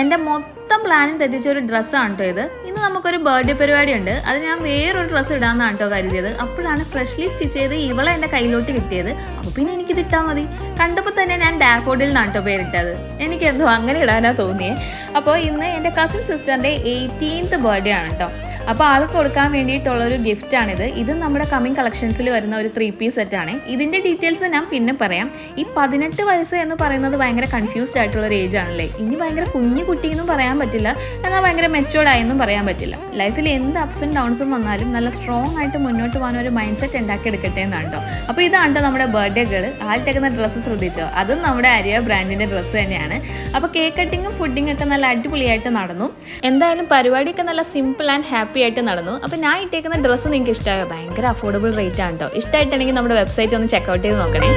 എൻ്റെ മൊത്തം പ്ലാനും തെറ്റിച്ച ഒരു ഡ്രസ്സാണ് കേട്ടോ ഇത്. ഇന്ന് നമുക്കൊരു ബർത്ത്ഡേ പരിപാടി ഉണ്ട്. അത് ഞാൻ വേറൊരു ഡ്രസ്സ് ഇടാമെന്നാണ് കേട്ടോ കരുതിയത്. അപ്പോഴാണ് ഫ്രഷ്ലി സ്റ്റിച്ച് ചെയ്ത് ഇവളെ എൻ്റെ കയ്യിലോട്ട് കിട്ടിയത്. അപ്പോൾ പിന്നെ എനിക്കിത് ഇട്ടാൽ മതി. കണ്ടപ്പോൾ തന്നെ ഞാൻ ഡാഫോഡിൽ നിന്നാണ് കേട്ടോ പേരിട്ടത്. എനിക്കെന്തോ അങ്ങനെ ഇടാനാണ് തോന്നിയേ. അപ്പോൾ ഇന്ന് എൻ്റെ കസിൻ സിസ്റ്ററിൻ്റെ 18th ബർത്ത്ഡേ ആണ് കേട്ടോ. അപ്പോൾ ആൾക്ക് കൊടുക്കാൻ വേണ്ടിയിട്ടുള്ളൊരു ഗിഫ്റ്റാണിത്. ഇത് നമ്മുടെ കമ്മിങ് കളക്ഷൻസിൽ വരുന്ന ഒരു 3-piece സെറ്റാണ്. ഇതിൻ്റെ ഡീറ്റെയിൽസ് ഞാൻ പിന്നെ പറയാം. ഈ 18 വയസ്സ് എന്ന് പറയുന്നത് ഭയങ്കര കൺഫ്യൂസ്ഡ് ആയിട്ടുള്ളൊരു ഏജ് ആണല്ലേ. ഇനി ഭയങ്കര കുഞ്ഞു കുട്ടിയെന്നും പറയാൻ പറ്റില്ല, എന്നാൽ ഭയങ്കര മെച്ചുവേർഡായെന്നും പറയാൻ പറ്റില്ല. ലൈഫിൽ എന്ത് അപ്സും ഡൗൺസും വന്നാലും നല്ല സ്ട്രോങ് ആയിട്ട് മുന്നോട്ട് പോകാൻ ഒരു മൈൻഡ് സെറ്റ് ഉണ്ടാക്കിയെടുക്കട്ടെ എന്നാണ് കേട്ടോ. അപ്പോൾ ഇതാണ് കേട്ടോ നമ്മുടെ ബർത്ത്ഡേ ഗേൾ. ആൾട്ടേക്കുന്ന ഡ്രസ്സ് ശ്രദ്ധിച്ചോ, അതും നമ്മുടെ അരിയ ബ്രാൻഡിൻ്റെ ഡ്രസ്സ് തന്നെയാണ്. അപ്പോൾ കേക്ക് കട്ടിങ്ങും ഫുഡിങ്ങും ഒക്കെ നല്ല അടിപൊളിയായിട്ട് നടന്നു. എന്തായാലും പരിപാടിയൊക്കെ നല്ല സിമ്പിൾ ആൻഡ് ഹാപ്പി ആയിട്ട് നടന്നു. അപ്പോൾ ഞാൻ ഇട്ടേക്കുന്ന ഡ്രസ്സ് നിങ്ങൾക്ക് ഇഷ്ടമായോ? ഭയങ്കര അഫോർഡബിൾ റേറ്റ് ആണ് കേട്ടോ. ഇഷ്ടമായിട്ടുണ്ടെങ്കിൽ നമ്മുടെ വെബ്സൈറ്റ് ഒന്ന് ചെക്കൗട്ട് ചെയ്ത് നോക്കണേ.